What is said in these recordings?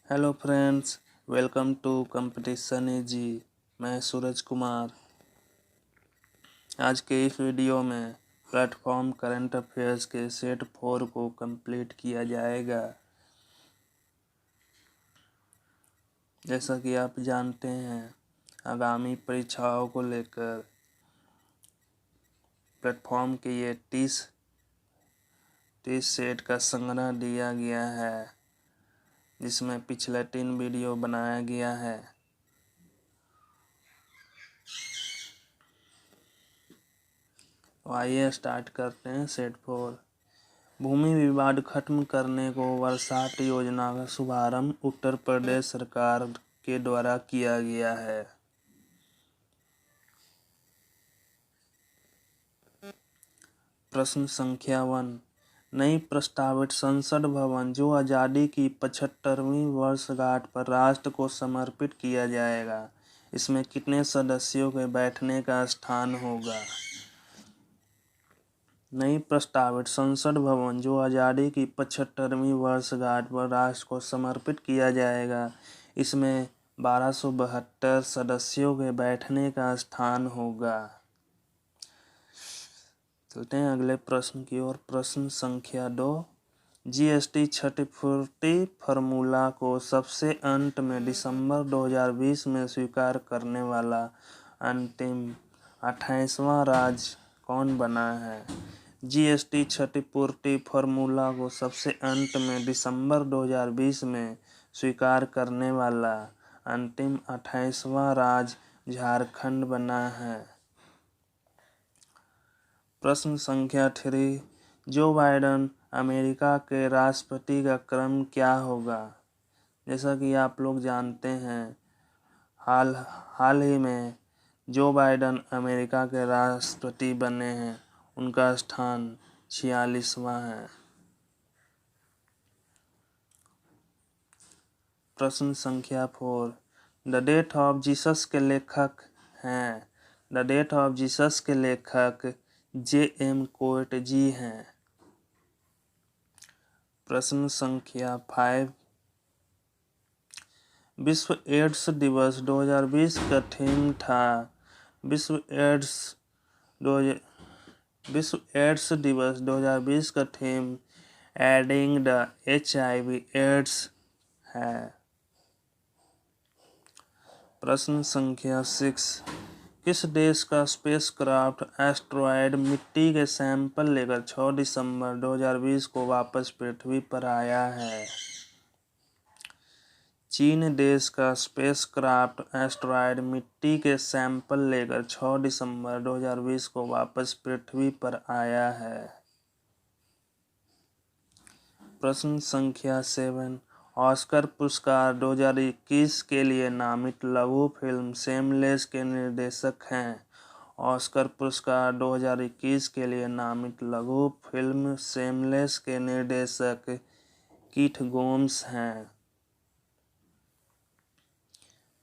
Hello friends, welcome to competition AG. मैं सूरज कुमार। आज के इस वीडियो में प्लेटफॉर्म करंट अफेयर्स के सेट 4 को कंप्लीट किया जाएगा। जैसा कि आप जानते हैं, आगामी परीक्षाओं को लेकर प्लेटफॉर्म के ये 30 सेट का संग्रह दिया गया है, जिसमें पिछले 3 वीडियो बनाया गया है। आइए स्टार्ट करते हैं। सेट 4। भूमि विवाद खत्म करने को वर्षाट योजना का शुभारंभ उत्तर प्रदेश सरकार के द्वारा किया गया है। प्रश्न संख्या 1। नई प्रस्तावित संसद भवन जो आज़ादी की 75वीं वर्षगांठ पर राष्ट्र को समर्पित किया जाएगा, इसमें कितने सदस्यों के बैठने का स्थान होगा? नई प्रस्तावित संसद भवन जो आज़ादी की 75वीं वर्षगांठ पर राष्ट्र को समर्पित किया जाएगा, इसमें 1272 सदस्यों के बैठने का स्थान होगा। चलते हैं अगले प्रश्न की ओर। प्रश्न संख्या 2। जीएसटी क्षतिपूर्ति फॉर्मूला को सबसे अंत में दिसंबर 2020 में स्वीकार करने वाला अंतिम 28वां राज्य कौन बना है? जीएसटी क्षतिपूर्ति फॉर्मूला को सबसे अंत में दिसंबर 2020 में स्वीकार करने वाला अंतिम 28वां राज्य झारखंड बना है। प्रश्न संख्या 3। जो बाइडेन अमेरिका के राष्ट्रपति का क्रम क्या होगा? जैसा कि आप लोग जानते हैं, हाल ही में जो बाइडेन अमेरिका के राष्ट्रपति बने हैं, उनका स्थान 46वां है। प्रश्न संख्या 4। द डेथ ऑफ जीसस के लेखक हैं। द डेथ ऑफ जीसस के लेखक J.M. कोएट जी हैं। प्रश्न संख्या 5। विश्व एड्स दिवस 2020 का थीम था। विश्व एड्स दिवस 2020 का theme ending the HIV AIDS है। प्रश्न संख्या 6। किस देश का स्पेसक्राफ्ट एस्टेरॉयड मिट्टी के सैंपल लेकर 6 दिसंबर 2020 को वापस पृथ्वी पर आया है? चीन देश का स्पेसक्राफ्ट एस्टेरॉयड मिट्टी के सैंपल लेकर 6 दिसंबर 2020 को वापस पृथ्वी पर आया है। प्रश्न संख्या 7। ऑस्कर पुरस्कार 2021 के लिए नामित लघु फिल्म शेमलेस के निर्देशक हैं। ऑस्कर पुरस्कार 2021 के लिए नामित लघु फिल्म शेमलेस के निर्देशक कीथ गोम्स हैं।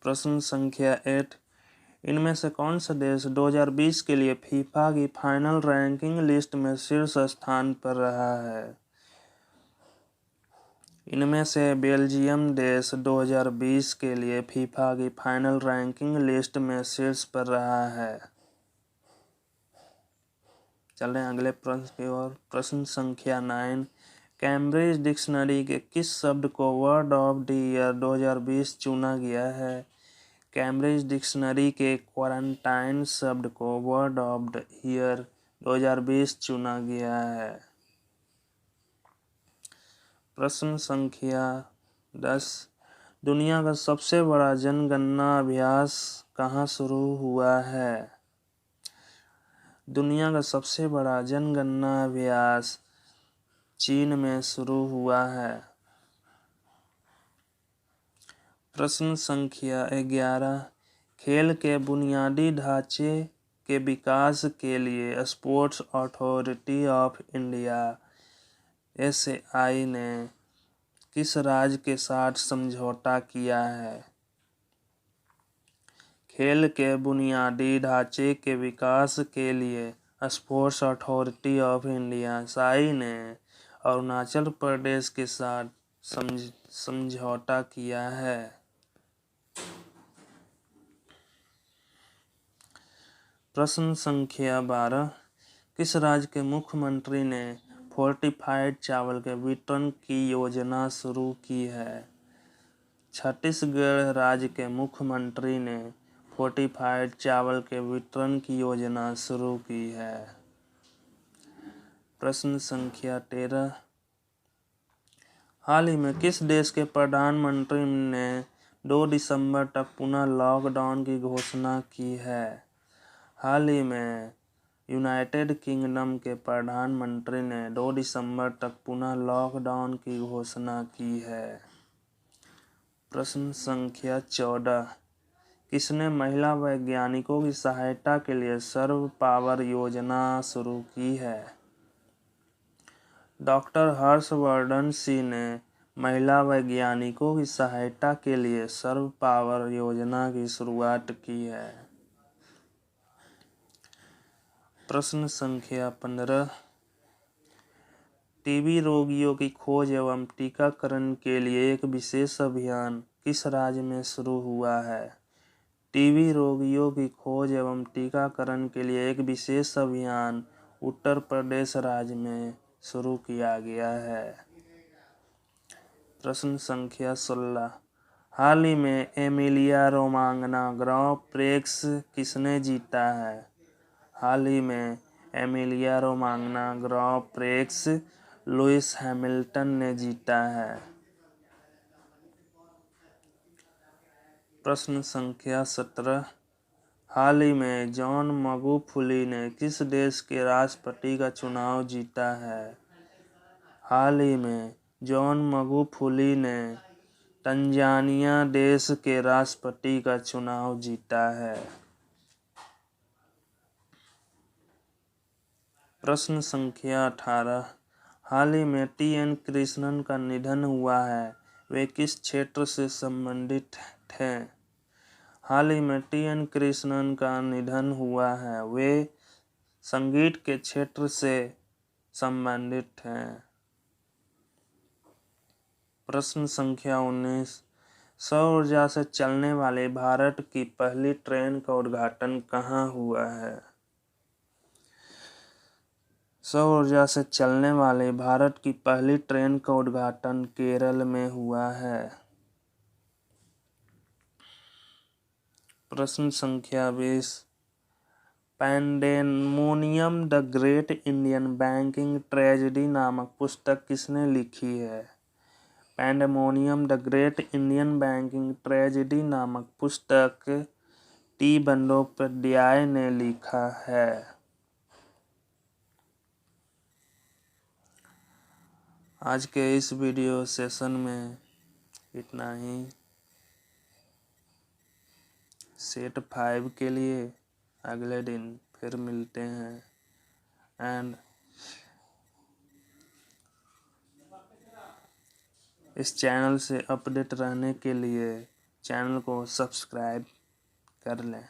प्रश्न संख्या 8। इनमें से कौन सा देश 2020 के लिए फीफा की फाइनल रैंकिंग लिस्ट में शीर्ष स्थान पर रहा है? इनमें से बेल्जियम देश 2020 के लिए फीफा की फाइनल रैंकिंग लिस्ट में शीर्ष पर रहा है। चल रहे हैं अगले प्रश्न की ओर। प्रश्न संख्या 9। कैम्ब्रिज डिक्शनरी के किस शब्द को वर्ड ऑफ द ईयर 2020 चुना गया है? कैम्ब्रिज डिक्शनरी के क्वारंटाइन शब्द को वर्ड ऑफ द ईयर 2020 चुना गया है। प्रश्न संख्या 10। दुनिया का सबसे बड़ा जनगणना अभ्यास कहाँ शुरू हुआ है? दुनिया का सबसे बड़ा जनगणना अभ्यास चीन में शुरू हुआ है। प्रश्न संख्या 11। खेल के बुनियादी ढांचे के विकास के लिए sports authority of India SAI ने किस राज्य के साथ समझौता किया है? खेल के बुनियादी ढांचे के विकास के लिए sports authority of India SAI ने अरुणाचल प्रदेश के साथ समझौता किया है। प्रश्न संख्या 12, किस राज्य के मुख्यमंत्री ने फोर्टिफाइड चावल के वितरण की योजना शुरू की है? छत्तीसगढ़ राज्य के मुख्यमंत्री ने फोर्टिफाइड चावल के वितरण की योजना शुरू की है। प्रश्न संख्या 13, हाल ही में किस देश के प्रधानमंत्री ने 2 दिसंबर तक पुनः लॉकडाउन की घोषणा की है? हाल ही में यूनाइटेड किंगडम के प्रधानमंत्री ने 2 दिसंबर तक पुनः लॉकडाउन की घोषणा की है। प्रश्न संख्या 14, किसने महिला वैज्ञानिकों की सहायता के लिए सर्व पावर योजना शुरू की है? डॉक्टर हर्षवर्धन सिंह ने महिला वैज्ञानिकों की सहायता के लिए सर्व पावर योजना की शुरुआत की है। प्रश्न संख्या 15, टीबी रोगियों की खोज एवं टीकाकरण के लिए एक विशेष अभियान किस राज्य में शुरू हुआ है? टीबी रोगियों की खोज एवं टीकाकरण के लिए एक विशेष अभियान उत्तर प्रदेश राज्य में शुरू किया गया है। प्रश्न संख्या 16, हाल ही में एमिलिया रोमांगना ग्रां प्रिक्स किसने जीता है? हाल ही में एमिलिया रोमांगना ग्रां प्रिक्स लुइस हैमिल्टन ने जीता है। प्रश्न संख्या 17, हाल ही में जॉन मगुफुली ने किस देश के राष्ट्रपति का चुनाव जीता है? हाल ही में जॉन मगुफुली ने तंजानिया देश के राष्ट्रपति का चुनाव जीता है। प्रश्न संख्या 18, हाल ही में टी.एन. कृष्णन का निधन हुआ है, वे किस क्षेत्र से संबंधित थे? हाल ही में टी.एन. कृष्णन का निधन हुआ है, वे संगीत के क्षेत्र से संबंधित हैं। प्रश्न संख्या 19, सौर ऊर्जा से चलने वाली भारत की पहली ट्रेन का उद्घाटन कहाँ हुआ है? सौर ऊर्जा से चलने वाली भारत की पहली ट्रेन का उद्घाटन केरल में हुआ है। प्रश्न संख्या 20, pandemonium the great Indian banking tragedy नामक पुस्तक किसने लिखी है? Pandemonium the great Indian banking tragedy नामक पुस्तक टी. बंदोपाध्याय ने लिखा है। आज के इस वीडियो सेशन में इतना ही। सेट 5 के लिए अगले दिन फिर मिलते हैं एंड इस चैनल से अपडेट रहने के लिए चैनल को सब्सक्राइब कर लें।